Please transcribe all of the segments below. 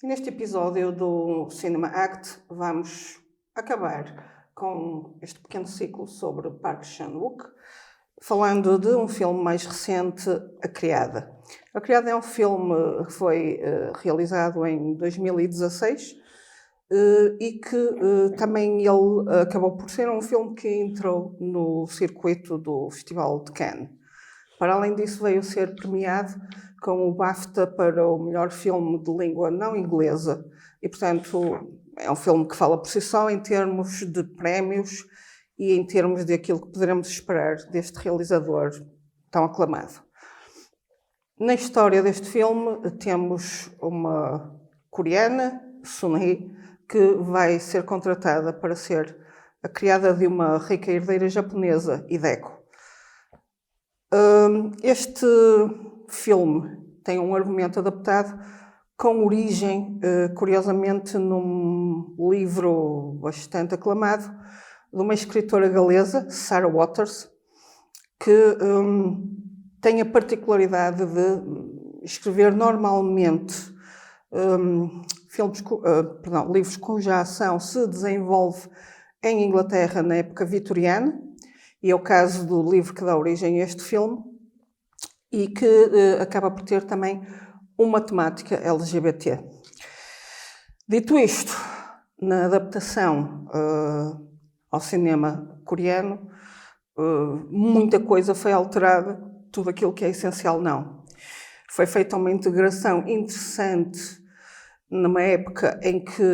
E neste episódio do Cinema Act vamos acabar com este pequeno ciclo sobre Park Chan-wook, falando de um filme mais recente, A Criada. A Criada é um filme que foi realizado em 2016 e que também ele acabou por ser um filme que entrou no circuito do Festival de Cannes. Para além disso, veio ser premiado com o BAFTA para o melhor filme de língua não inglesa e, portanto, é um filme que fala por si só em termos de prémios e em termos de aquilo que poderemos esperar deste realizador tão aclamado. Na história deste filme temos uma coreana, Sun-hee, que vai ser contratada para ser a criada de uma rica herdeira japonesa, Hideko. Este filme tem um argumento adaptado com origem, curiosamente, num livro bastante aclamado de uma escritora galesa, Sarah Waters, que tem a particularidade de escrever normalmente livros cuja ação se desenvolve em Inglaterra na época vitoriana, e é o caso do livro que dá origem a este filme, e que acaba por ter também uma temática LGBT. Dito isto, na adaptação ao cinema coreano, muita coisa foi alterada, tudo aquilo que é essencial não. Foi feita uma integração interessante numa época em que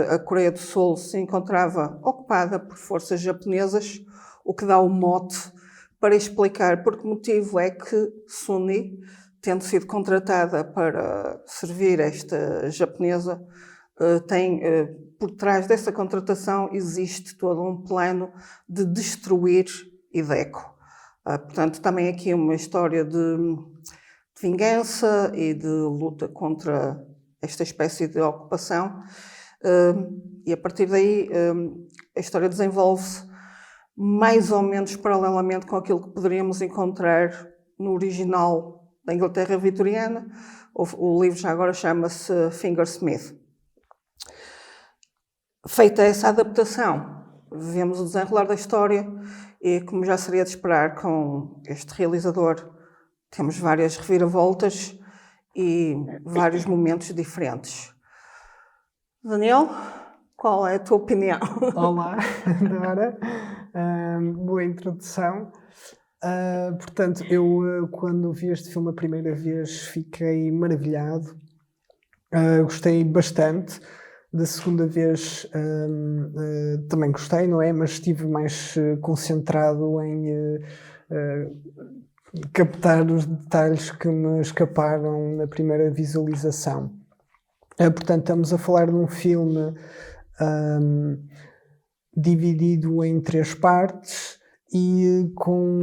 a Coreia do Sul se encontrava ocupada por forças japonesas, o que dá o mote para explicar por que motivo é que Sun-hee, tendo sido contratada para servir esta japonesa, por trás dessa contratação existe todo um plano de destruir Hideko. Portanto, também aqui uma história de vingança e de luta contra esta espécie de ocupação, e a partir daí a história desenvolve-se mais ou menos paralelamente com aquilo que poderíamos encontrar no original da Inglaterra vitoriana. O livro já agora chama-se Fingersmith. Feita essa adaptação, vemos o desenrolar da história e, como já seria de esperar com este realizador, temos várias reviravoltas e vários momentos diferentes. Daniel, qual é a tua opinião? Olá, Dora. Boa introdução. Portanto, eu quando vi este filme a primeira vez fiquei maravilhado. Gostei bastante. Da segunda vez também gostei, não é? Mas estive mais concentrado em captar os detalhes que me escaparam na primeira visualização. Portanto, estamos a falar de um filme dividido em 3 partes e com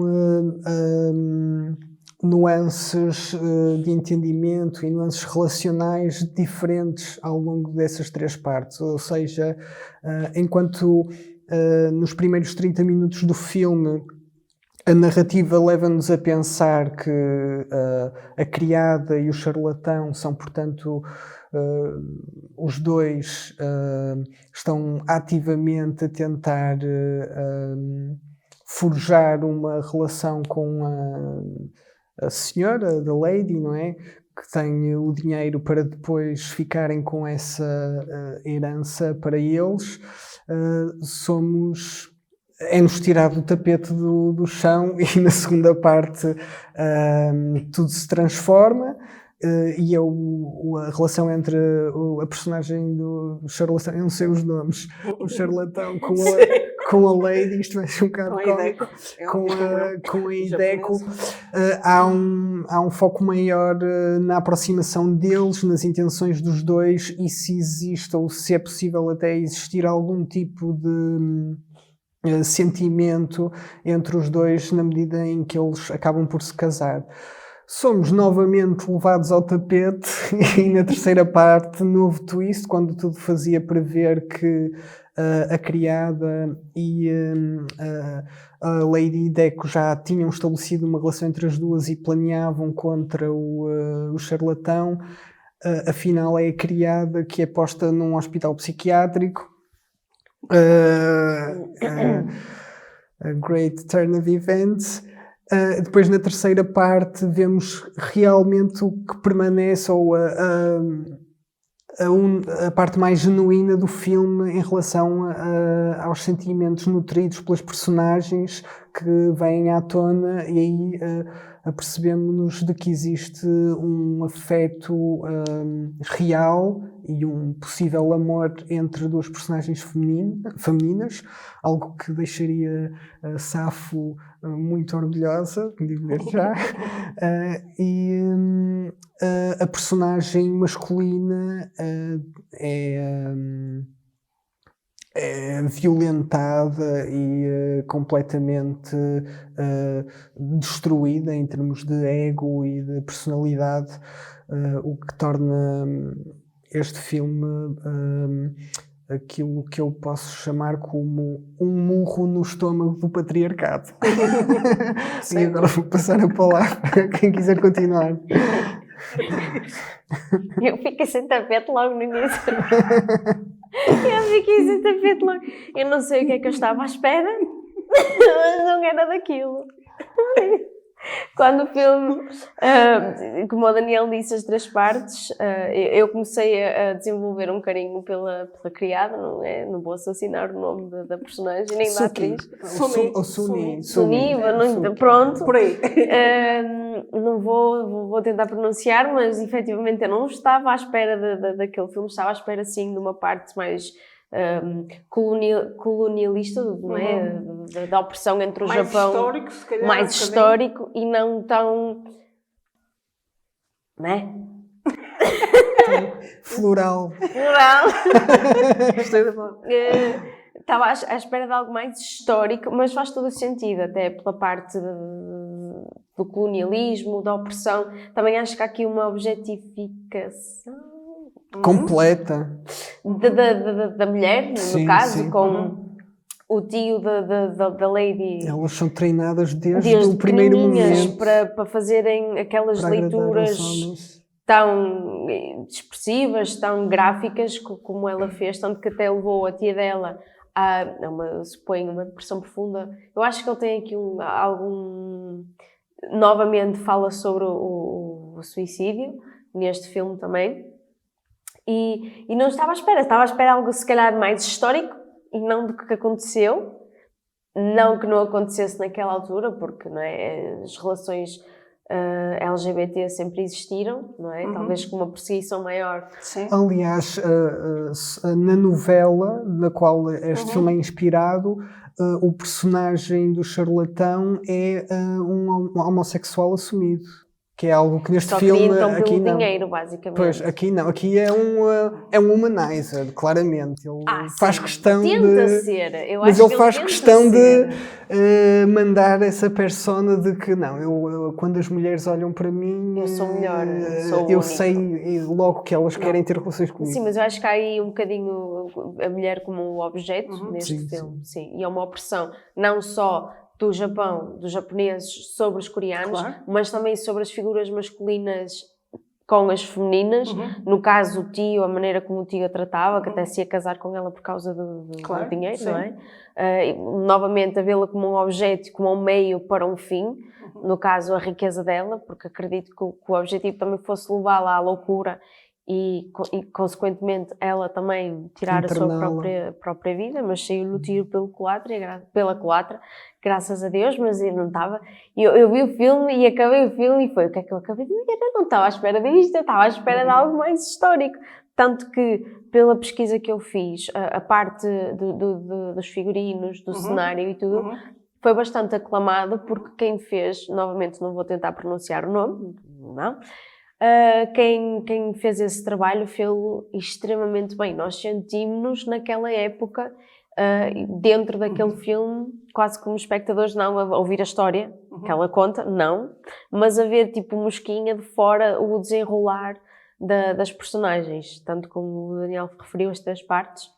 nuances de entendimento e nuances relacionais diferentes ao longo dessas 3 partes. Ou seja, enquanto nos primeiros 30 minutos do filme a narrativa leva-nos a pensar que a criada e o charlatão são, portanto, os dois estão ativamente a tentar forjar uma relação com a senhora, da lady, não é? Que tem o dinheiro para depois ficarem com essa herança para eles. É-nos tirado o tapete do chão e na segunda parte tudo se transforma e a relação entre a personagem do charlatão, eu não sei os nomes, o charlatão com a lady, isto vai ser um bocado cómico, com a Hideko, há um foco maior na aproximação deles, nas intenções dos dois e se existe ou se é possível até existir algum tipo de sentimento entre os dois na medida em que eles acabam por se casar. Somos novamente levados ao tapete e na terceira parte, novo twist, quando tudo fazia prever que a criada e a Lady Hideko já tinham estabelecido uma relação entre as duas e planeavam contra o charlatão. afinal é a criada que é posta num hospital psiquiátrico. A Great Turn of Events. Depois, na terceira parte, vemos realmente o que permanece, ou a parte mais genuína do filme em relação aos sentimentos nutridos pelas personagens que vêm à tona, e aí apercebemos-nos de que existe um afeto real e um possível amor entre duas personagens femininas, algo que deixaria a Safo muito orgulhosa, digo desde já. A personagem masculina é violentada e completamente destruída em termos de ego e de personalidade, o que torna este filme aquilo que eu posso chamar como um murro no estômago do patriarcado. E agora vou passar a palavra a quem quiser continuar. Eu fiquei sem tapete logo no início. Eu não sei o que é que eu estava à espera, mas não era daquilo. Quando o filme, como o Daniel disse, as 3 partes, eu comecei a desenvolver um carinho pela criada, não é? Não vou assassinar o nome da personagem, nem da atriz. Suni, pronto. Por aí. Não vou tentar pronunciar, mas efetivamente eu não estava à espera daquele filme, estava à espera sim de uma parte mais colonialista, não é? Da opressão entre o mais Japão, histórico, se calhar, mais histórico, e não tão, né? Floral. Gostei da palavra. Estava à espera de algo mais histórico, mas faz todo o sentido, até pela parte do colonialismo, da opressão. Também acho que há aqui uma objetificação Completa da mulher, no caso, sim. com o tio da Lady. Elas são treinadas desde o primeiro momento para fazerem aquelas leituras tão expressivas, tão gráficas como ela fez, tanto que até levou a tia dela a suponho, uma depressão profunda. Eu acho que ele tem aqui novamente fala sobre o suicídio neste filme também. E não estava à espera algo se calhar mais histórico e não do que aconteceu, não que não acontecesse naquela altura, porque não é, as relações LGBT sempre existiram, não é? Talvez com uma perseguição maior. Sim. Aliás, na novela na qual este filme é inspirado, o personagem do charlatão é um homossexual assumido. Que é algo que neste filme então aqui pelo não. dinheiro, basicamente. Pois, aqui não. Aqui é um humanizer, claramente. Ele faz questão tenta de... ser. Eu mas acho ele faz tenta questão ser. de mandar essa persona de que não, eu quando as mulheres olham para mim, eu sou melhor, sou eu único. sei logo que elas querem ter relações comigo. Sim, mas eu acho que há aí um bocadinho a mulher como um objeto neste filme. Sim. E é uma opressão, não só do Japão, dos japoneses sobre os coreanos, Claro. mas também sobre as figuras masculinas com as femininas. No caso, o tio, a maneira como o tio a tratava, que até se ia casar com ela por causa do dinheiro, sim. não é? Novamente, a vê-la como um objeto, como um meio para um fim. No caso, a riqueza dela, porque acredito que o objetivo também fosse levá-la à loucura e consequentemente ela também tirar a sua própria vida, mas saiu-lhe o tiro pela culatra, graças a Deus, mas eu não estava. Eu vi o filme e acabei o filme e foi o que é que eu acabei de ver? Eu não estava à espera disto, eu estava à espera de algo mais histórico. Tanto que, pela pesquisa que eu fiz, a parte dos figurinos, do cenário e tudo, foi bastante aclamado, porque quem fez, novamente não vou tentar pronunciar o nome, não. Quem fez esse trabalho fez-o extremamente bem. Nós sentimos-nos naquela época, dentro daquele filme, quase como espectadores, não a ouvir a história que ela conta, não, mas a ver tipo mosquinha de fora o desenrolar das personagens, tanto como o Daniel referiu as 3 partes.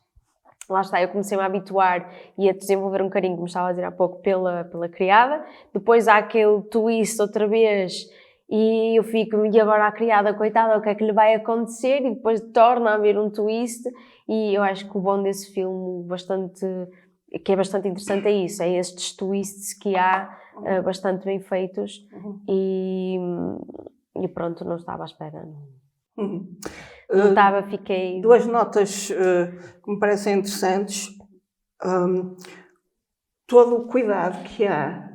Lá está, eu comecei-me a habituar e a desenvolver um carinho, como estava a dizer há pouco, pela criada. Depois há aquele twist outra vez e eu fico, e agora a criada, coitada, o que é que lhe vai acontecer? E depois torna a haver um twist, e eu acho que o bom desse filme, que é bastante interessante, é isso, é estes twists que há, bastante bem feitos, e pronto, não estava à espera. Não estava, fiquei... Duas notas que me parecem interessantes. Todo o cuidado que há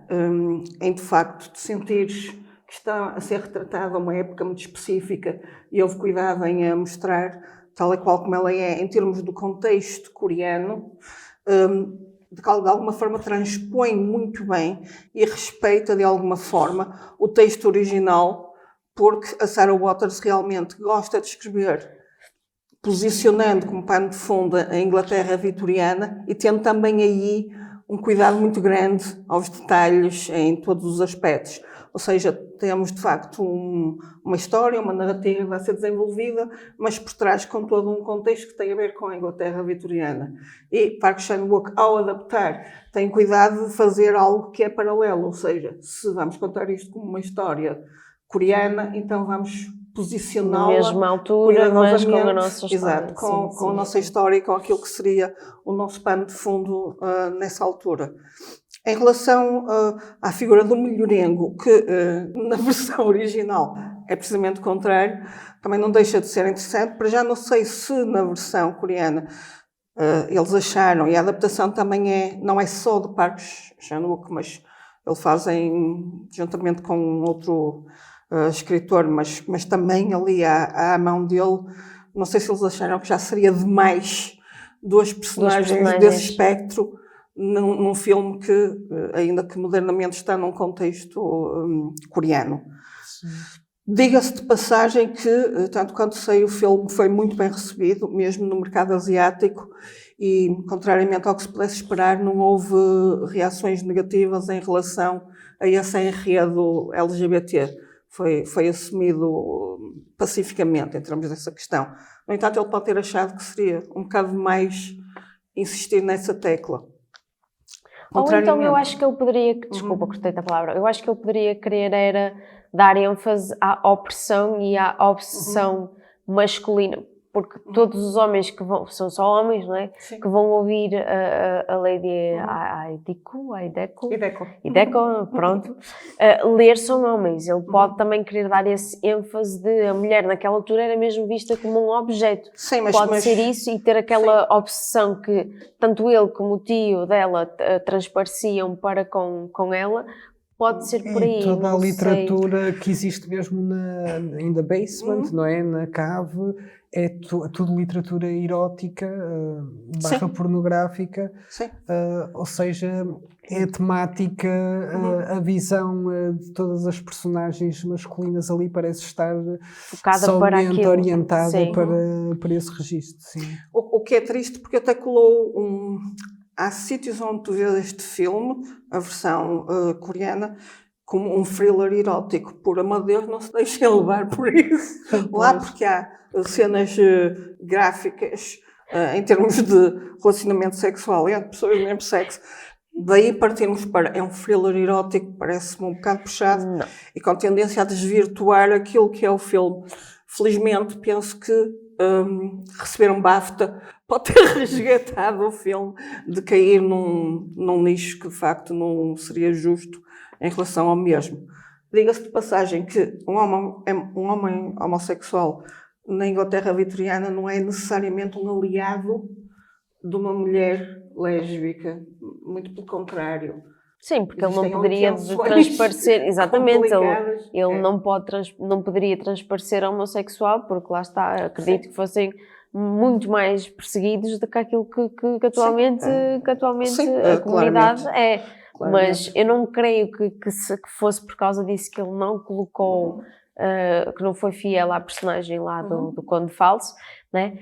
em, de facto, de sentires que está a ser retratada uma época muito específica, e houve cuidado em a mostrar tal e qual como ela é, em termos do contexto coreano, de alguma forma transpõe muito bem e respeita de alguma forma o texto original, porque a Sarah Waters realmente gosta de escrever posicionando como pano de fundo a Inglaterra vitoriana e tendo também aí um cuidado muito grande aos detalhes em todos os aspectos. Ou seja, temos de facto uma história, uma narrativa que vai ser desenvolvida, mas por trás com todo um contexto que tem a ver com a Inglaterra vitoriana. E Park Chan-wook, ao adaptar, tem cuidado de fazer algo que é paralelo, ou seja, se vamos contar isto como uma história coreana, então vamos posicioná-la na mesma altura, mas com a nossa história. Exato, com a nossa história e com aquilo que seria o nosso pano de fundo nessa altura. Em relação à figura do melhorengo, que na versão original é precisamente o contrário, também não deixa de ser interessante. Para já não sei se na versão coreana eles acharam, e a adaptação também não é só de Park Chan-wook, mas ele fazem juntamente com um outro escritor, mas também ali à mão dele. Não sei se eles acharam que já seria demais duas personagens desse espectro num filme que, ainda que modernamente, está num contexto coreano. Diga-se de passagem que, tanto quanto sei, o filme foi muito bem recebido, mesmo no mercado asiático, e, contrariamente ao que se pudesse esperar, não houve reações negativas em relação a esse enredo LGBT. Foi assumido pacificamente em termos dessa questão. No entanto, ele pode ter achado que seria um bocado mais insistir nessa tecla. Ou então eu acho que ele poderia, desculpa, cortei-te a palavra, eu acho que ele poderia querer era dar ênfase à opressão e à obsessão masculina, porque todos os homens que vão, são só homens, não é? Sim. Que vão ouvir a Lady Ideco, pronto, ler são homens. Ele pode também querer dar esse ênfase de a mulher naquela altura era mesmo vista como um objeto. Sim, pode ser isso e ter aquela obsessão que tanto ele como o tio dela transpareciam para com ela. Pode ser por aí. Toda a literatura que existe mesmo in the basement, não é? Na cave, é tudo literatura erótica, barra pornográfica, ou seja, é temática, a visão de todas as personagens masculinas ali parece estar focada somente orientada para esse registro. Sim. O que é triste porque até colou há sítios onde tu vês este filme, a versão coreana, como um thriller erótico. Por amor de Deus, não se deixem levar por isso. Lá porque há cenas gráficas em termos de relacionamento sexual entre pessoas do mesmo sexo. Daí partirmos para é um thriller erótico, parece-me um bocado puxado, e com tendência a desvirtuar aquilo que é o filme. Felizmente, penso que receber um BAFTA pode ter resgatado o filme de cair num nicho que de facto não seria justo em relação ao mesmo. Diga-se de passagem que um homem homossexual na Inglaterra vitoriana não é necessariamente um aliado de uma mulher lésbica, muito pelo contrário. Sim, porque ele não poderia transparecer, exatamente, ele não poderia transparecer homossexual, porque lá está, acredito que fossem muito mais perseguidos do que aquilo que atualmente a comunidade é. Mas eu não creio que fosse por causa disso que ele não colocou, que não foi fiel à personagem lá do Conde Falso, né?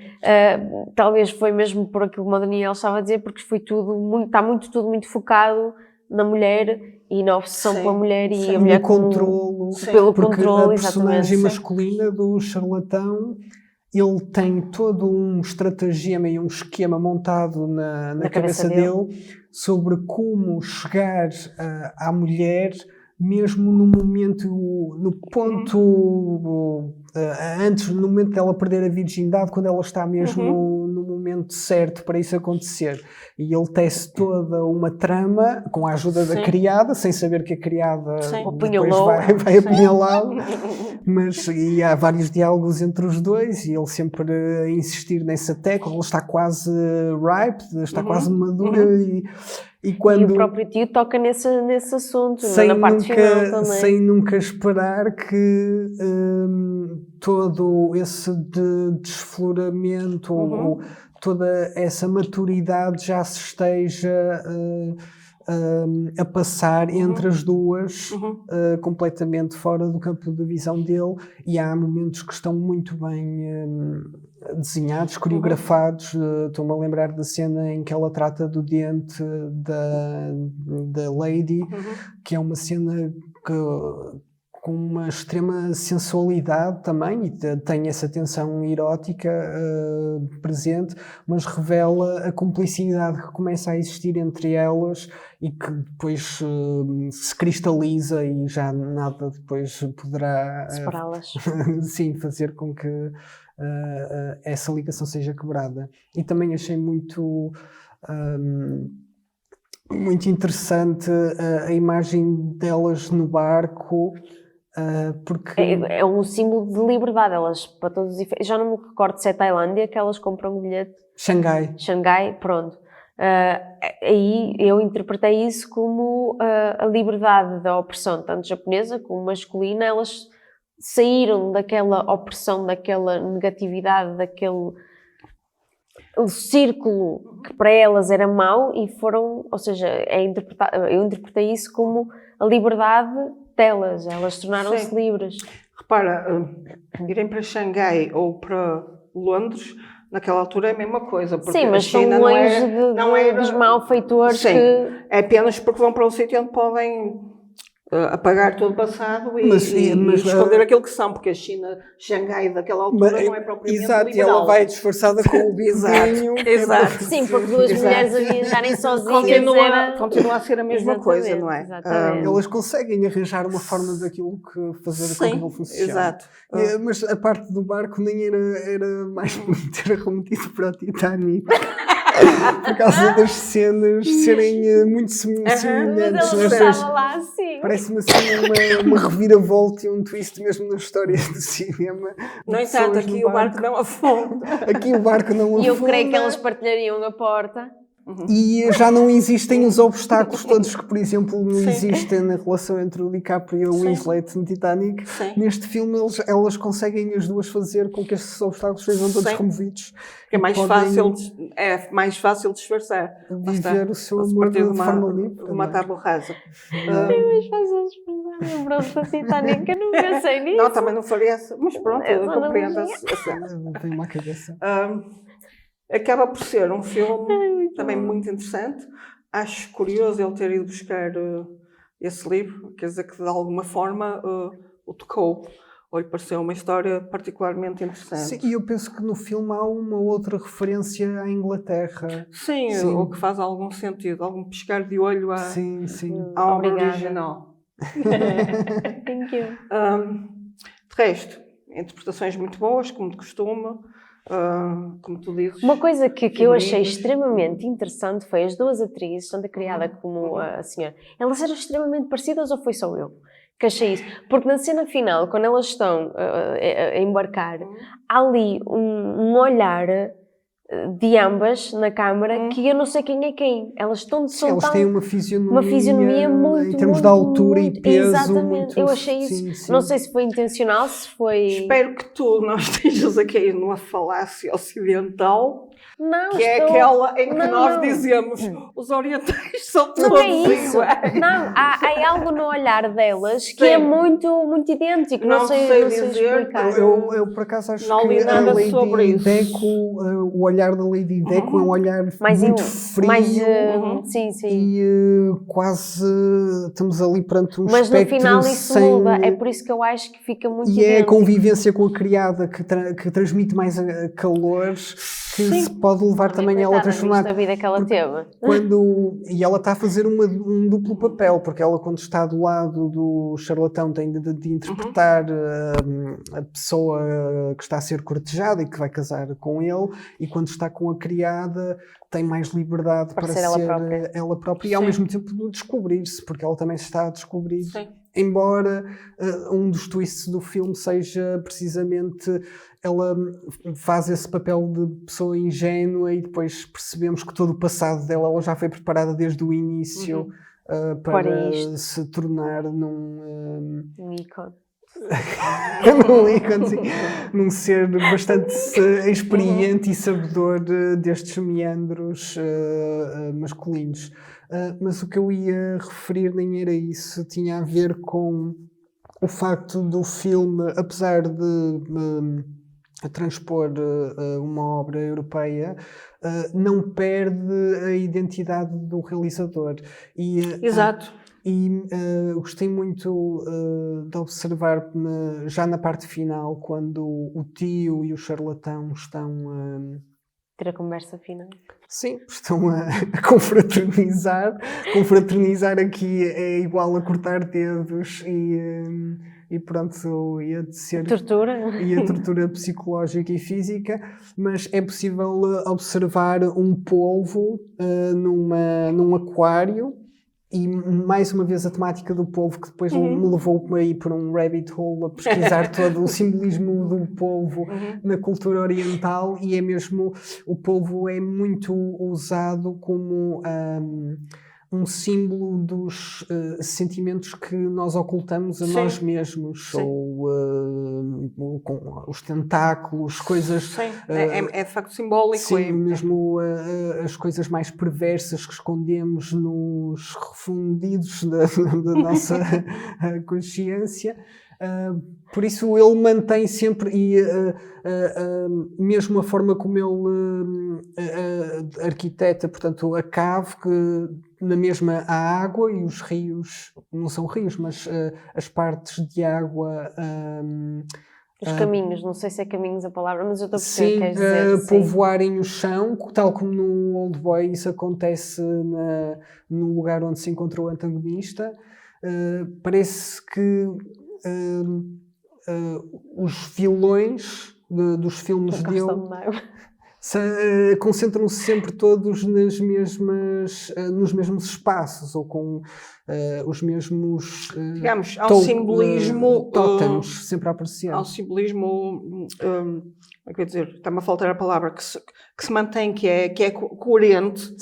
Talvez foi mesmo por aquilo que o Daniel estava a dizer, porque foi tudo muito focado na mulher e na obsessão pela mulher e a mulher pelo controle, a personagem masculina do charlatão, ele tem todo um estratagema e um esquema montado na cabeça dele sobre como chegar à mulher mesmo no momento, no ponto, antes, no momento dela perder a virgindade, quando ela está mesmo no momento certo para isso acontecer. E ele tece toda uma trama com a ajuda da criada, sem saber que a criada depois vai apunhalá-lo. E há vários diálogos entre os dois e ele sempre a insistir nessa tecla. Ela está quase ripe, está quase madura e quando... E o próprio tio toca nesse assunto, na parte final também. Sem nunca esperar que todo esse desfloramento, toda essa maturidade já se esteja a passar entre as duas, completamente fora do campo de visão dele, e há momentos que estão muito bem desenhados, coreografados. Estou-me a lembrar da cena em que ela trata do dente da Lady, que é uma cena com uma extrema sensualidade também, e tem essa tensão erótica presente, mas revela a cumplicidade que começa a existir entre elas e que depois se cristaliza e já nada depois poderá separá-las. Sim, fazer com que essa ligação seja quebrada. E também achei muito interessante a imagem delas no barco, porque é um símbolo de liberdade. Elas, para todos os efeitos, já não me recordo se é Tailândia que elas compram um bilhete. Xangai, pronto. Aí eu interpretei isso como a liberdade da opressão, tanto japonesa como masculina. Elas saíram daquela opressão, daquela negatividade, daquele círculo que para elas era mau e foram, ou seja, eu interpretei isso como a liberdade delas. Elas tornaram-se livres. Repara, irem para Xangai ou para Londres, naquela altura é a mesma coisa. Porque sim, mas estão longe dos malfeitores. Sim, é apenas porque vão para um sítio onde podem apagar todo o passado e esconder aquilo que são, porque a China, Xangai daquela altura não é propriamente exato, liberal. E ela vai disfarçada com o bigodinho. Exato. Sim, porque duas mulheres a viajarem sozinhas continua a ser a mesma coisa, não é? Elas conseguem arranjar uma forma daquilo que fazer com que não funcione. Exato. Mas a parte do barco nem era mais bonito, era remetido para o Titanic. Por causa das cenas serem muito semelhantes. Lá, sim. Parece-me assim uma reviravolta e um twist mesmo na história do cinema. No entanto, aqui o barco não afunda. Aqui o barco não afunda. E eu creio que elas partilhariam a porta. E já não existem os obstáculos todos que, por exemplo, não existem na relação entre o DiCaprio e o Winslet no Titanic. Neste filme elas conseguem as duas fazer com que esses obstáculos sejam todos removidos. É mais fácil disfarçar. Viver o seu amor de forma livre. Uma tábua rasa. É mais fácil disfarçar. Lembrou-se do Titanic, eu não pensei nisso. Não, também não faria essa. Mas pronto, eu compreendo a cena. Tenho uma cabeça. Acaba por ser um filme também muito interessante. Acho curioso ele ter ido buscar esse livro, quer dizer que de alguma forma o tocou, ou lhe pareceu uma história particularmente interessante. Sim, e eu penso que no filme há uma outra referência à Inglaterra. Sim. O que faz algum sentido, algum piscar de olho à obra original. Thank you. De resto, interpretações muito boas, como de costume. Como tu dizes. Uma coisa que eu achei extremamente interessante foi as duas atrizes, tanto a criada como a senhora. Elas eram extremamente parecidas ou foi só eu que achei isso? Porque na cena final, quando elas estão a embarcar, há ali um olhar de ambas na câmara que eu não sei quem é quem. Elas elas têm uma fisionomia muito, em termos muito, de altura muito, e peso. Exatamente, muito, eu achei isso. Sim. Não sei se foi intencional, se foi... Espero que tu não estejas a cair numa falácia ocidental. Não, é aquela em que nós dizemos os orientais são todos iguais. Não, há algo no olhar delas que é muito, muito idêntico. Não sei dizer. Eu por acaso acho não que li nada sobre isso. O olhar da Lady Deco é um olhar muito frio. Sim. E quase estamos ali perante um espectro. Mas no final isso muda, é por isso que eu acho que fica muito idêntico. É a convivência com a criada que transmite mais calor. que Sim. se pode levar também a ela a transformar. A vida que ela teve. E ela está a fazer um duplo papel, porque ela, quando está do lado do charlatão, tem de interpretar a pessoa que está a ser cortejada e que vai casar com ele, e quando está com a criada tem mais liberdade para ser ela própria e ao mesmo tempo de descobrir-se, porque ela também se está a descobrir. Sim. Embora um dos twists do filme seja precisamente ela faz esse papel de pessoa ingênua e depois percebemos que todo o passado dela ela já foi preparada desde o início para se tornar num ícone. Num ícone, sim. Num ser bastante experiente e sabedor destes meandros masculinos. Mas o que eu ia referir nem era isso, tinha a ver com o facto do filme, apesar de transpor uma obra europeia, não perde a identidade do realizador. Exato. E gostei muito de observar já na parte final, quando o tio e o charlatão estão ter a conversa final. Sim, estão a confraternizar. Confraternizar aqui é igual a cortar dedos e pronto, ia ser tortura. E a tortura psicológica e física, mas é possível observar um polvo num aquário. E mais uma vez a temática do polvo, que depois me levou aí por um rabbit hole a pesquisar todo o simbolismo do polvo na cultura oriental, e é mesmo, o polvo é muito usado como um símbolo dos sentimentos que nós ocultamos a nós mesmos. Sim. Ou com os tentáculos, coisas... Sim, é de facto simbólico. Sim, mesmo as coisas mais perversas que escondemos nos refundidos da nossa consciência. Por isso ele mantém sempre, e mesmo a forma como ele arquiteta, portanto, a cave, que na mesma a água e os rios, não são rios, mas as partes de água... Os caminhos, não sei se é caminhos a palavra, mas eu estou a perceber o que queres dizer. Povoarem o chão, tal como no Old Boy isso acontece no lugar onde se encontrou o antagonista. Parece que os vilões dos filmes dele concentram-se sempre todos nos mesmos espaços, ou com os mesmos digamos, há um simbolismo tótems sempre a aparecer. Há um simbolismo, como é que eu ia dizer, está-me a faltar a palavra, que se mantém, que é coerente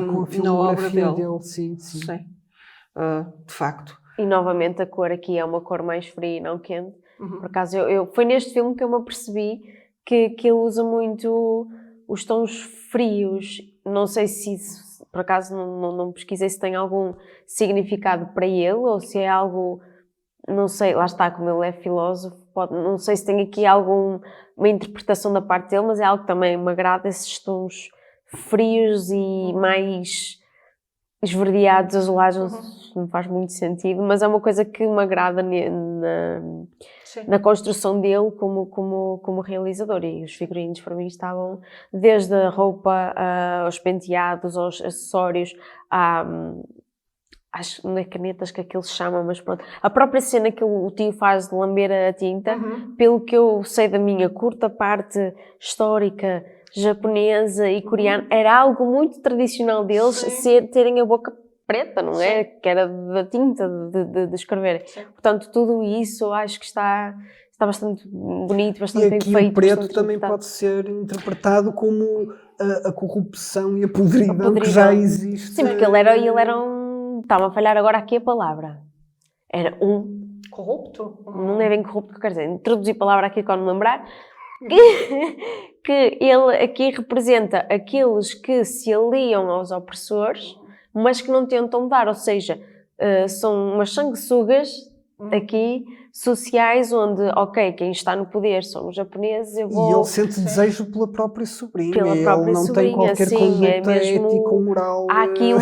com a filmografia dele. Sim. De facto. E novamente a cor aqui é uma cor mais fria e não quente. Por acaso foi neste filme que eu me apercebi que ele usa muito os tons frios. Não sei se isso, por acaso não pesquisei se tem algum significado para ele, ou se é algo, não sei, lá está, como ele é filósofo, não sei se tem aqui alguma interpretação da parte dele, mas é algo que também me agrada, esses tons frios e mais esverdeados, azulados, não faz muito sentido, mas é uma coisa que me agrada na construção dele como realizador. E os figurinos para mim estavam desde a roupa aos penteados, aos acessórios, não é canetas que aquilo se chama, mas pronto, a própria cena que o tio faz de lamber a tinta, pelo que eu sei da minha curta parte histórica japonesa e coreana, era algo muito tradicional deles terem a boca preta, não é? Que era da tinta de escrever. Portanto, tudo isso acho que está bastante bonito, bastante bem feito. E aqui o preto também pode ser interpretado como a corrupção e a podridão que já existe. Sim, porque ele era um... Está-me a falhar agora aqui a palavra. Era um... Corrupto? Não é bem corrupto que eu quero dizer. Introduzir a palavra aqui quando me lembrar. Que ele aqui representa aqueles que se aliam aos opressores, mas que não tentam dar, ou seja, são umas sanguessugas aqui, sociais onde, ok, quem está no poder são os japoneses, eu vou... E ele sente desejo pela própria sobrinha. Pela própria ele não tem sobrinha, qualquer sim, conduta é mesmo... ética ou moral. Há aqui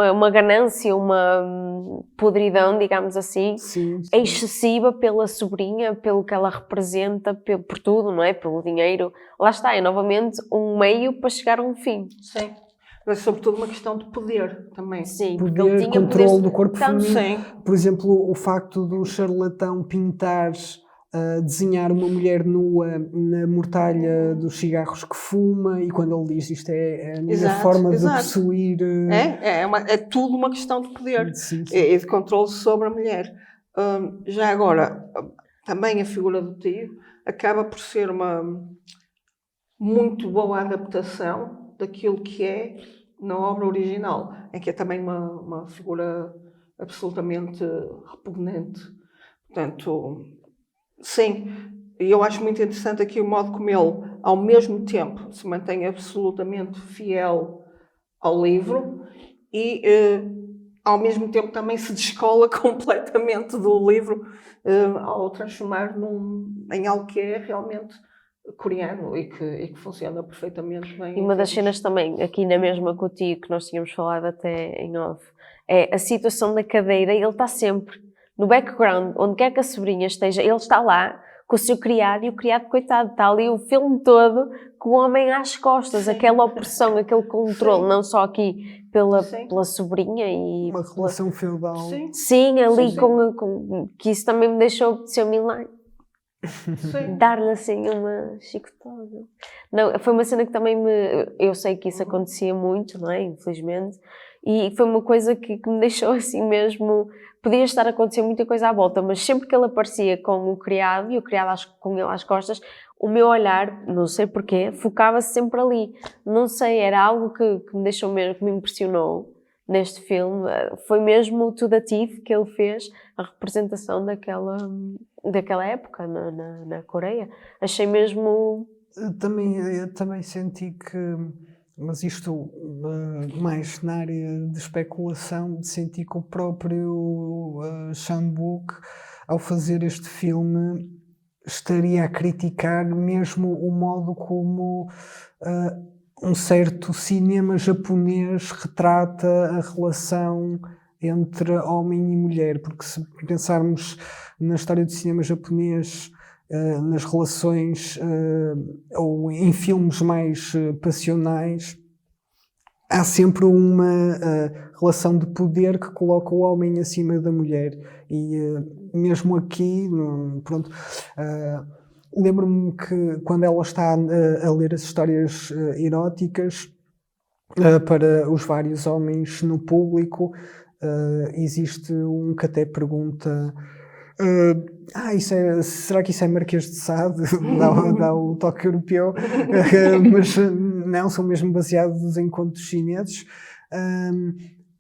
uma ganância, uma podridão, digamos assim, Sim. excessiva pela sobrinha, pelo que ela representa, por tudo, não é? Pelo dinheiro. Lá está, é novamente um meio para chegar a um fim. Sim. Mas sobretudo uma questão de poder também. Sim, porque Poder, ele tinha controle poder do corpo tanto... feminino. Por exemplo, o facto do charlatão pintar, desenhar uma mulher nua na mortalha dos cigarros que fuma, e quando ele diz isto é a minha forma de possuir... É tudo uma questão de poder Sim. E de controle sobre a mulher. Já agora, também a figura do tio acaba por ser uma muito boa adaptação daquilo que é na obra original, em que é também uma figura absolutamente repugnante. Portanto, sim, e eu acho muito interessante aqui o modo como ele, ao mesmo tempo, se mantém absolutamente fiel ao livro e, ao mesmo tempo, também se descola completamente do livro ao transformar em algo que é realmente coreano e que funciona perfeitamente bem. E uma das cenas também, aqui na mesma com o tio, que nós tínhamos falado até em off, é a situação da cadeira. Ele está sempre no background, onde quer que a sobrinha esteja, ele está lá com o seu criado, e o criado, coitado, está ali o filme todo com o homem às costas. Sim. Aquela opressão, aquele controle, sim, não só aqui pela sobrinha e... Uma relação feudal. Sim, ali com que isso também me deixou de ser milagre. Dar-lhe assim uma chicotada. Não, foi uma cena que também eu sei que isso acontecia muito, não é? Infelizmente, e foi uma coisa que me deixou assim mesmo. Podia estar a acontecer muita coisa à volta, mas sempre que ele aparecia com o criado e o criado com ele às costas, o meu olhar, não sei porquê, focava-se sempre ali. Não sei, era algo que me deixou mesmo, que me impressionou neste filme. Foi mesmo o To The Teeth que ele fez, a representação daquela época na Coreia. Achei mesmo... Eu também senti que, mas isto mais na área de especulação, senti que o próprio Chan-wook, ao fazer este filme, estaria a criticar mesmo o modo como um certo cinema japonês retrata a relação entre homem e mulher, porque se pensarmos na história do cinema japonês, nas relações ou em filmes mais passionais, há sempre uma relação de poder que coloca o homem acima da mulher, e mesmo aqui, pronto, lembro-me que quando ela está a ler as histórias eróticas para os vários homens no público, existe um que até pergunta: será que isso é Marquês de Sade? dá o toque europeu, mas não, são mesmo baseados em contos chineses.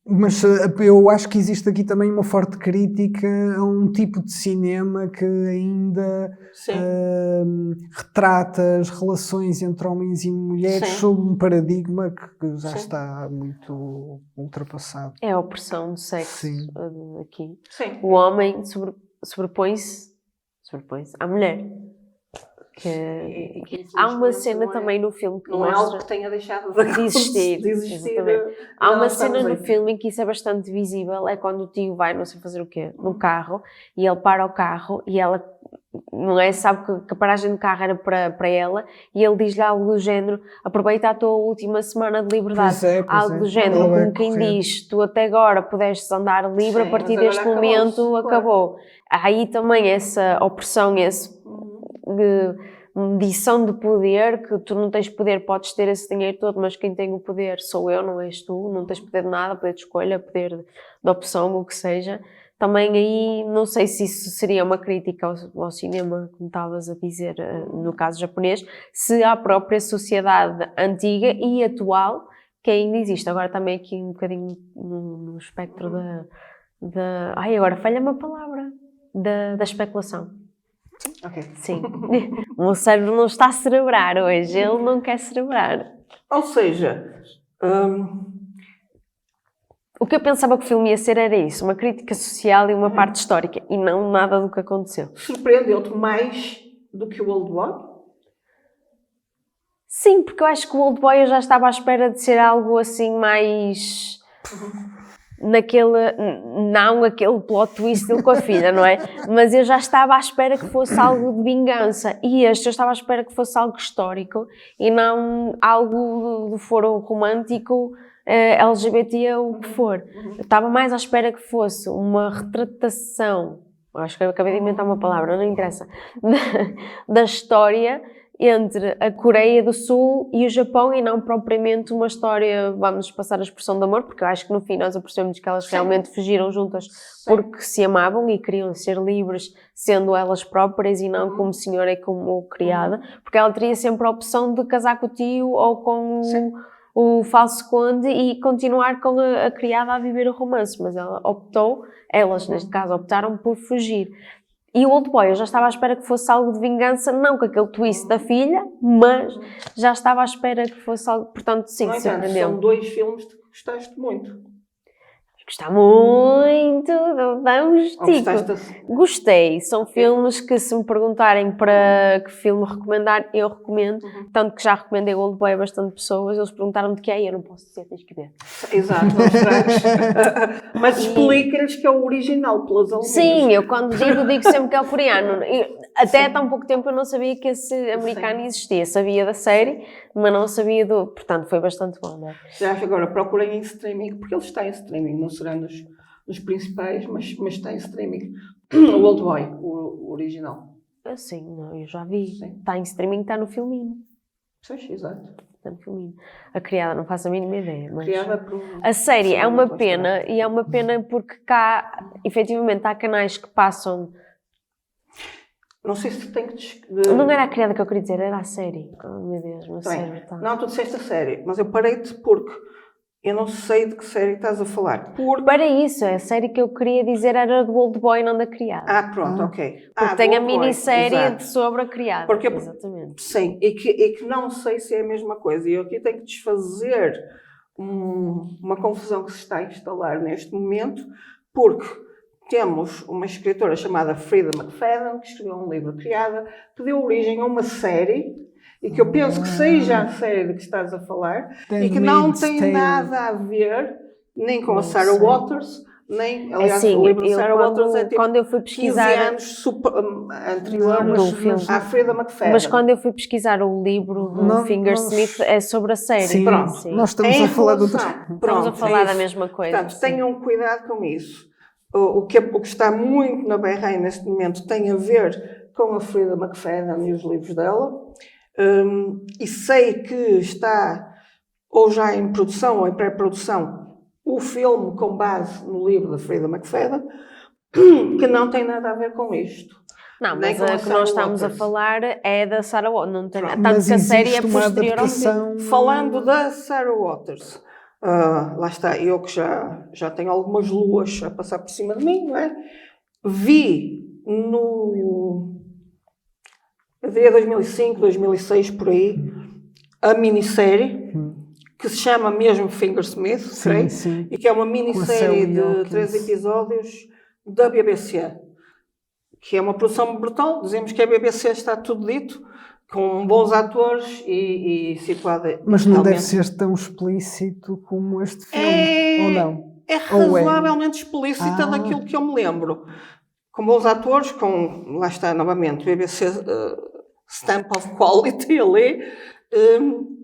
Mas eu acho que existe aqui também uma forte crítica a um tipo de cinema que ainda retrata as relações entre homens e mulheres sob um paradigma que já está muito ultrapassado. É a opressão do sexo aqui. Sim. O homem sobrepõe-se à mulher. Há uma cena também no filme que não mostra... é algo que tenha deixado de existir. Há uma cena no filme em que isso é bastante visível, é quando o tio vai, não sei fazer o quê, no carro, e ele para o carro e ela, não é, sabe que a paragem do carro era para ela, e ele diz-lhe algo do género: aproveita a tua última semana de liberdade. Algo do género, como quem diz: tu até agora pudeste andar livre, a partir deste momento acabou. Aí também essa opressão, medição de poder, que tu não tens poder, podes ter esse dinheiro todo, mas quem tem o poder sou eu, não és tu, não tens poder de nada, poder de escolha, poder de opção, o que seja. Também aí, não sei se isso seria uma crítica ao cinema, como estavas a dizer, no caso japonês, se à própria sociedade antiga e atual, que ainda existe. Agora também aqui um bocadinho no espectro agora falha-me a palavra, da especulação. Okay. Sim. O meu cérebro não está a celebrar hoje, ele não quer celebrar. Ou seja, O que eu pensava que o filme ia ser era isso, uma crítica social e uma parte histórica, e não nada do que aconteceu. Surpreendeu-te mais do que o Old Boy? Sim, porque eu acho que o Old Boy eu já estava à espera de ser algo assim mais... não aquele plot twist dele com a filha, não é? Mas eu já estava à espera que fosse algo de vingança. E este eu estava à espera que fosse algo histórico e não algo do foro romântico, LGBT ou o que for. Eu estava mais à espera que fosse uma retratação, acho que eu acabei de inventar uma palavra, não interessa, da história entre a Coreia do Sul e o Japão, e não propriamente uma história, vamos passar a expressão de amor, porque eu acho que no fim nós apercebemos que elas realmente fugiram juntas porque se amavam e queriam ser livres, sendo elas próprias e não como senhora e como criada, porque ela teria sempre a opção de casar com o tio ou com o falso conde e continuar com a criada a viver o romance, mas elas neste caso optaram por fugir. E o Old Boy, eu já estava à espera que fosse algo de vingança, não com aquele twist da filha, mas já estava à espera que fosse algo, portanto, sim, No entanto, são 2 filmes que gostaste muito. Está muito, dá um estico. Assim? Gostei, são filmes que se me perguntarem para que filme recomendar, eu recomendo, tanto que já recomendei o Old Boy a bastante pessoas, eles perguntaram de que é e eu não posso dizer, tens que ver. Exato, não estragues. Mas explica-lhes que é o original, pelas alminhas. Sim, eu quando digo sempre que é o coreano. Até há tão pouco tempo eu não sabia que esse americano existia, sabia da série, mas não sabia do... Portanto, foi bastante bom, não é? Já agora, procurem em streaming, porque ele está em streaming, não será nos principais, mas está em streaming. O Old Boy, o original. Sim, eu já vi. Sim. Está em streaming, está no filminho. Sim, exato. Está no filminho. A criada, não faço a mínima ideia. Mas... A série é uma pena, e é uma pena porque cá, efetivamente, há canais que passam... Não sei se tem que... Não era a criada que eu queria dizer, era a série. Oh, meu Deus, não sei. Não, tu disseste a série, mas eu parei-te porque eu não sei de que série estás a falar. Para isso, a série que eu queria dizer era do Old Boy, não da criada. Pronto, ok. Porque tem a minissérie sobre a criada. Porque exatamente. Sim, e que não sei se é a mesma coisa. E eu aqui tenho que desfazer uma confusão que se está a instalar neste momento, porque temos uma escritora chamada Frida McFadden, que escreveu um livro Criada, que deu origem a uma série, e que eu penso que seja a série de que estás a falar, e que não tem nada a ver nem com a Sarah Waters, nem, aliás, o livro de Sarah Waters é tipo quando eu fui pesquisar 15 anos anteriores à Frida McFadden. Mas quando eu fui pesquisar o livro do Fingersmith é sobre a série. Sim, pronto. Nós estamos a falar do Estamos a falar da mesma coisa. Portanto, tenham cuidado com isso. O que está muito na berra neste momento tem a ver com a Frida McFadden e os livros dela. E sei que está ou já em produção ou em pré-produção o filme com base no livro da Frida McFadden, que não tem nada a ver com isto. Não, mas a que nós estamos a falar é da Sarah Waters, não tem nada. Tanto que a série é posterior ao filme. Falando da Sarah Waters, lá está, eu que já tenho algumas luas a passar por cima de mim, não é? Vi havia 2005, 2006, por aí, a minissérie, que se chama mesmo Fingersmith, creio, e que é uma minissérie de 3 episódios da BBC, que é uma produção brutal. Dizemos que a BBC está tudo dito, com bons atores e situada... Mas não deve ser tão explícito como este filme, ou não? É razoavelmente explícita daquilo que eu me lembro. Com bons atores, lá está novamente, BBC Stamp of Quality ali,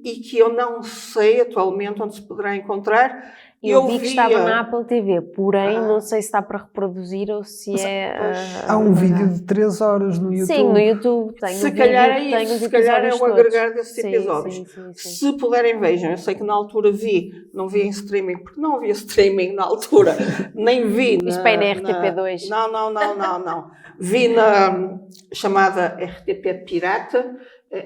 e que eu não sei atualmente onde se poderá encontrar. Eu vi que estava na Apple TV, porém não sei se está para reproduzir ou se há um vídeo de 3 horas no YouTube. Sim, no YouTube tem se calhar é isso, se calhar é o agregar desses episódios. Sim. Se puderem, vejam. Eu sei que na altura não vi em streaming, porque não havia streaming na altura, nem vi Isto bem na RTP2. Não. Vi na chamada RTP Pirata,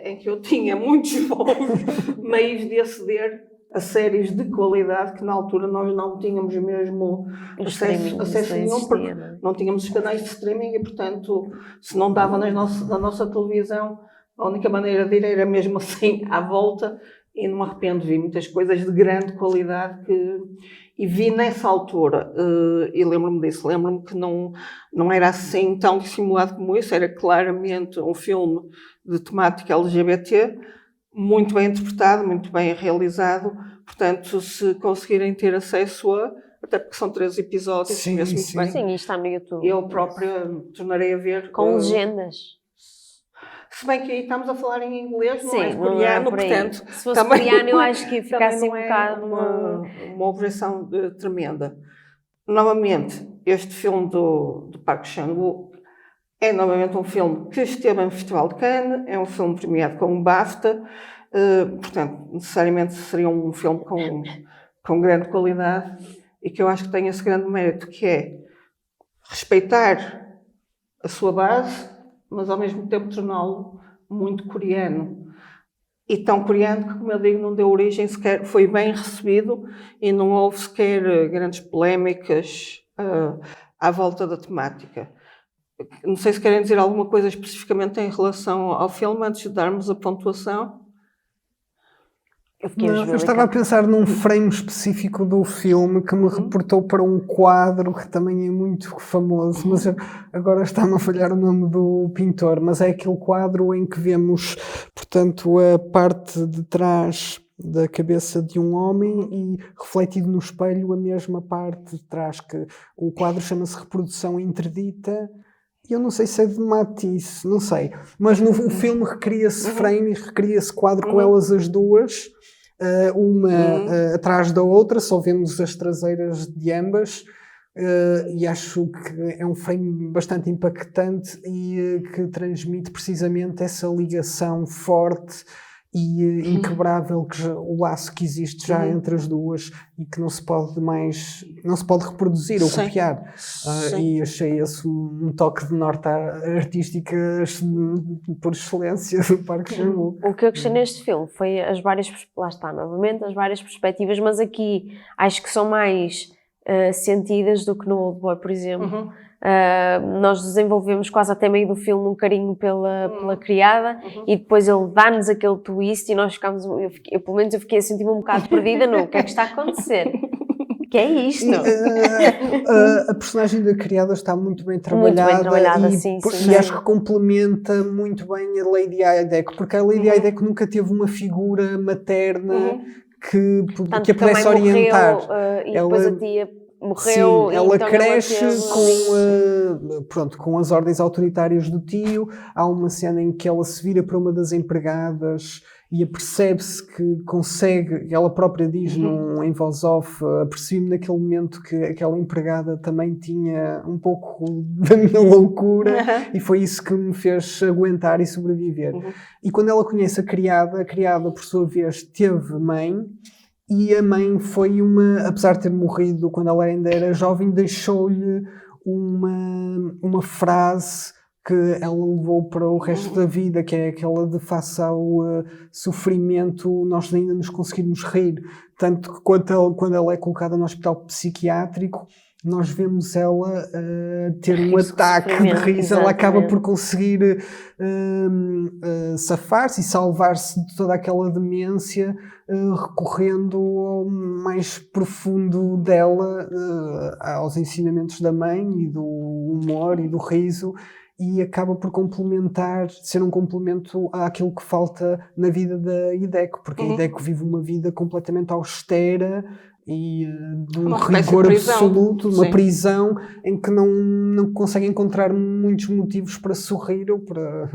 em que eu tinha muitos bons meios de aceder a séries de qualidade que na altura nós não tínhamos mesmo acesso nenhum, porque não tínhamos os canais de streaming e, portanto, se não dava na nossa televisão, a única maneira de ir era mesmo assim à volta, e não me arrependo, vi muitas coisas de grande qualidade E vi nessa altura, e lembro-me disso, lembro-me que não era assim tão dissimulado como isso, era claramente um filme de temática LGBT, muito bem interpretado, muito bem realizado. Portanto, se conseguirem ter acesso a, até porque são 3 episódios, Sim, vê-se muito sim. bem. Sim, e está no YouTube. Eu própria me tornarei a ver. Com legendas. Se bem que aí estamos a falar em inglês, não Sim, é de não é coreano, por aí. portanto... Se fosse coreano, eu acho que ia ficar assim um não é bocado... uma objeção tremenda. Novamente, este filme do Park Chan-wook é novamente um filme que esteve no Festival de Cannes, é um filme premiado com um BAFTA, portanto, necessariamente seria um filme com grande qualidade e que eu acho que tem esse grande mérito, que é respeitar a sua base, mas ao mesmo tempo torná-lo muito coreano. E tão coreano que, como eu digo, não deu origem sequer, foi bem recebido e não houve sequer grandes polémicas à volta da temática. Não sei se querem dizer alguma coisa especificamente em relação ao filme, antes de darmos a pontuação. Eu estava a pensar num frame específico do filme que me reportou para um quadro que também é muito famoso, mas agora está-me a falhar o nome do pintor, mas é aquele quadro em que vemos, portanto, a parte de trás da cabeça de um homem e refletido no espelho a mesma parte de trás, que o quadro chama-se Reprodução Interdita. Eu não sei se é de Matisse, não sei, mas no filme recria esse frame e recria esse quadro com elas as duas, uma atrás da outra, só vemos as traseiras de ambas, e acho que é um frame bastante impactante e que transmite precisamente essa ligação forte e inquebrável, o laço que existe já entre as duas e que não se pode reproduzir ou copiar. E achei esse um toque de nota artística por excelência do Park Chan-wook. O que eu gostei neste filme foi as várias, lá está, novamente, as várias perspectivas, mas aqui acho que são mais sentidas do que no Oldboy, por exemplo. Nós desenvolvemos quase até meio do filme um carinho pela criada e depois ele dá-nos aquele twist e nós ficámos, eu pelo menos eu fiquei assim tipo um bocado perdida no que é que está a acontecer. Que é isto? A personagem da criada está muito bem trabalhada, e acho que complementa muito bem a Lady Aidek, porque a Lady Aidek nunca teve uma figura materna que a pudesse orientar. E depois a tia morreu. Sim, ela então cresce com as ordens autoritárias do tio. Há uma cena em que ela se vira para uma das empregadas e apercebe-se que consegue, ela própria diz em voz off, apercebi-me naquele momento que aquela empregada também tinha um pouco da minha loucura e foi isso que me fez aguentar e sobreviver. E quando ela conhece a criada por sua vez teve mãe, e a mãe foi apesar de ter morrido quando ela ainda era jovem, deixou-lhe uma frase que ela levou para o resto da vida, que é aquela de face ao sofrimento nós ainda nos conseguimos rir. Tanto que quando ela é colocada no hospital psiquiátrico, nós vemos ela ter um ataque de riso. Ela acaba por conseguir safar-se e salvar-se de toda aquela demência, recorrendo ao mais profundo dela, aos ensinamentos da mãe e do humor e do riso, e acaba por ser um complemento àquilo que falta na vida da Hideko, porque a Hideko vive uma vida completamente austera e de um rigor absoluto, uma prisão em que não consegue encontrar muitos motivos para sorrir ou para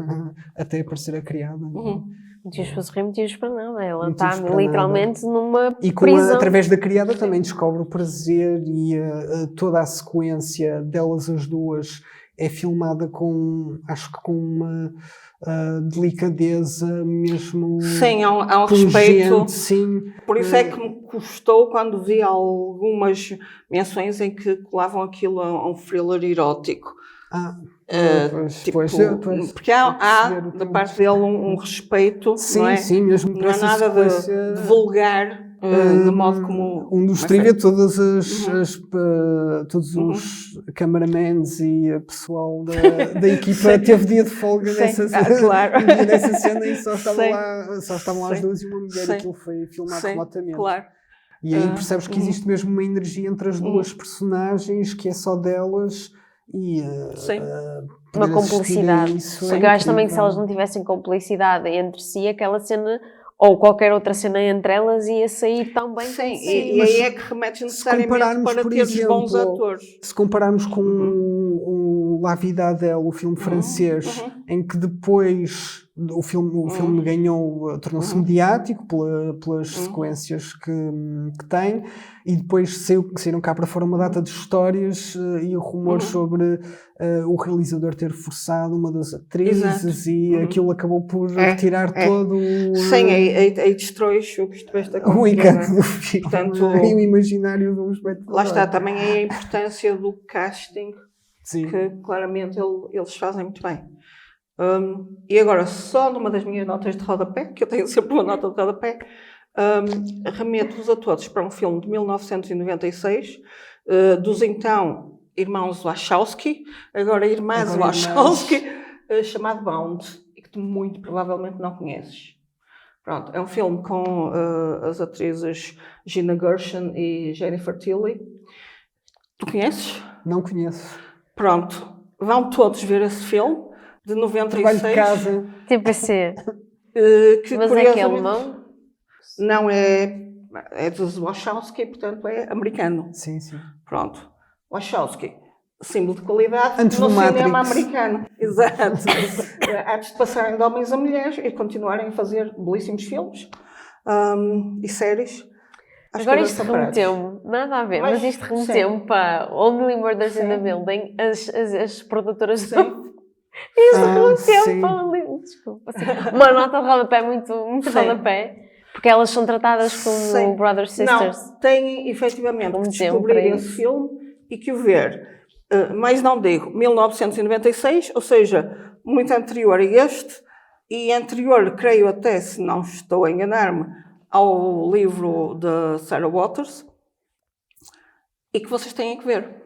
até parecer a criada. Motivos para sorrir, motivos para não. Ela está literalmente numa prisão. E através da criada também descobre o prazer e toda a sequência delas as duas é filmada acho que com uma delicadeza mesmo. Sim, há um respeito. Sim. Por isso é que me custou quando vi algumas menções em que colavam aquilo a um thriller erótico. Porque há da parte dele um respeito, sim, não é? Sim, mesmo não é nada de vulgar. De modo como... Um dos trivia, todos os cameramans e o pessoal da equipa teve dia de folga nessa cena e só estavam lá as duas e uma mulher, e aquilo foi filmado remotamente. Claro. E aí percebes que existe mesmo uma energia entre as duas personagens, que é só delas, e Sim. Uma cumplicidade. Isso Porque eu acho também que se elas não tivessem cumplicidade entre si, aquela cena ou qualquer outra cena entre elas ia sair tão bem. Sim, como e aí é que remetes necessariamente compararmos, para por teres bons exemplo, atores. Se compararmos com o La Vida Adele, o filme francês, em que depois o filme ganhou, tornou-se mediático pelas sequências que tem, e depois saíram cá para fora uma data de histórias e rumores sobre o realizador ter forçado uma das atrizes. Exato. E aquilo acabou por retirar todo Sim, aí destróis o que estiveste a o construir. encanto do filme. Portanto, E o imaginário do espectador. lá está, também é a importância do casting, Sim. que claramente eles fazem muito bem. E agora, só numa das minhas notas de rodapé, que eu tenho sempre uma nota de rodapé, remeto-vos a todos para um filme de 1996, dos então irmãos Wachowski, agora irmãs Wachowski, chamado Bound, e que tu muito provavelmente não conheces. Pronto, é um filme com as atrizes Gina Gershon e Jennifer Tilly. Tu conheces? Não conheço. Pronto, vão todos ver esse filme, de 96. Trabalho de casa. TPC. Que Mas é que é alemão? Não, é dos Wachowski, portanto é americano. Sim. Pronto, Wachowski, símbolo de qualidade Antes no do cinema Matrix. americano. Exato. Antes de passarem de homens a mulheres e continuarem a fazer belíssimos filmes e séries. Agora isto remeteu-me, nada a ver, mas isto remeteu-me para Only Murders in the Building, as produtoras do... Isto remeteu-me para Only... Desculpa. Assim, uma nota de rodapé muito rodapé, porque elas são tratadas como Brothers Sisters. Não, têm efetivamente que descobrir esse filme e que o ver. Mas não digo, 1996, ou seja, muito anterior a este, e anterior, creio até, se não estou a enganar-me, ao livro de Sarah Waters, e que vocês têm que ver.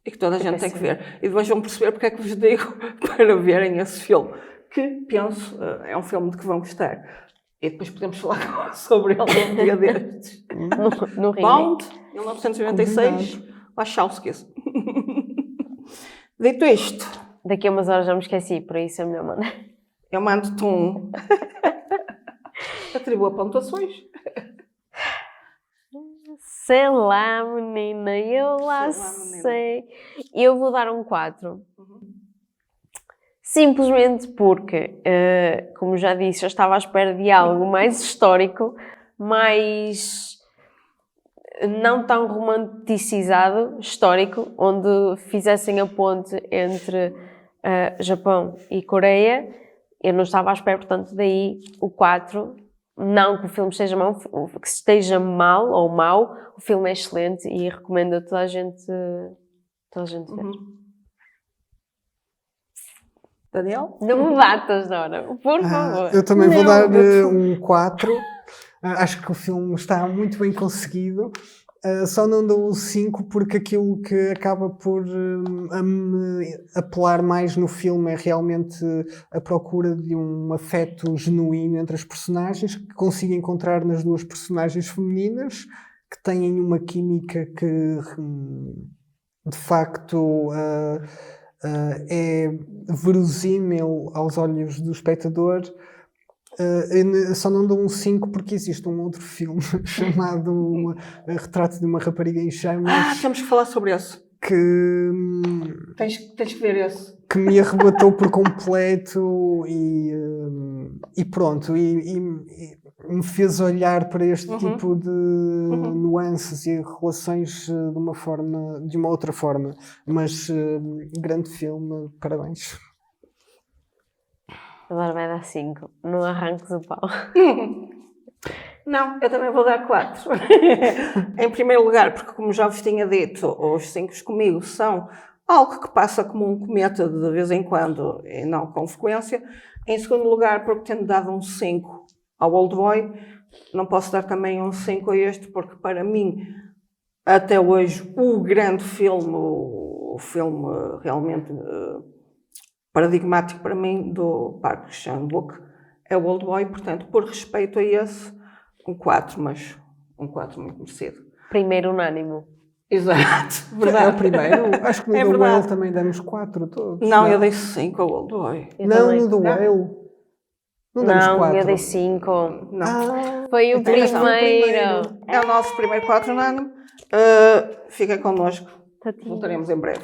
E que toda a gente tem que ver. E depois vão perceber porque é que vos digo para verem esse filme. Que, penso, é um filme de que vão gostar. E depois podemos falar sobre ele um dia destes. No Bound, 1996, Wachowskis. Dito isto... Daqui a umas horas já me esqueci, por isso é melhor mandar. Eu mando-te um... Atribua pontuações. Sei lá, menina, eu lá sei. Eu vou dar um 4. Simplesmente porque, como já disse, eu estava à espera de algo mais histórico, mais não tão romanticizado, histórico, onde fizessem a ponte entre Japão e Coreia. Eu não estava à espera, portanto, daí o 4. Não que o filme esteja mal, que esteja mal ou mau, o filme é excelente e recomendo a toda a gente ver. Daniel? Não me batas, Dora, por favor. Eu também vou dar um 4. Acho que o filme está muito bem conseguido. Só não dou o 5 porque aquilo que acaba por me apelar mais no filme é realmente a procura de um afeto genuíno entre as personagens, que consigo encontrar nas duas personagens femininas, que têm uma química que de facto é verosímil aos olhos do espectador. Só não dou um 5 porque existe um outro filme chamado Retrato de uma Rapariga em Chamas. Temos que falar sobre esse. Que tens que ver esse. Que me arrebatou por completo e pronto. E me fez olhar para este tipo de nuances e relações de uma outra forma. Mas grande filme, parabéns. Agora vai dar 5. Não arranques o pau. Não, eu também vou dar 4. Em primeiro lugar, porque como já vos tinha dito, os 5 comigo são algo que passa como um cometa de vez em quando e não com frequência. Em segundo lugar, porque tendo dado um 5 ao Oldboy, não posso dar também um 5 a este, porque para mim, até hoje, o grande filme, o filme realmente... paradigmático para mim do Park Chan-wook é o Oldboy, portanto, por respeito a esse, um 4, mas Um 4 muito merecido. Primeiro unânime. Exato, É o verdade. primeiro. Acho que no É do verdade. Whale também damos 4 todos. Não, eu dei 5 ao Old Boy. Eu Não, também. no do Whale. Não damos Não, 4. eu dei 5. Não. Ah, Foi o então esse é primeiro. É o nosso primeiro 4 unânime. Fiquem connosco. Tatinho. Voltaremos em breve.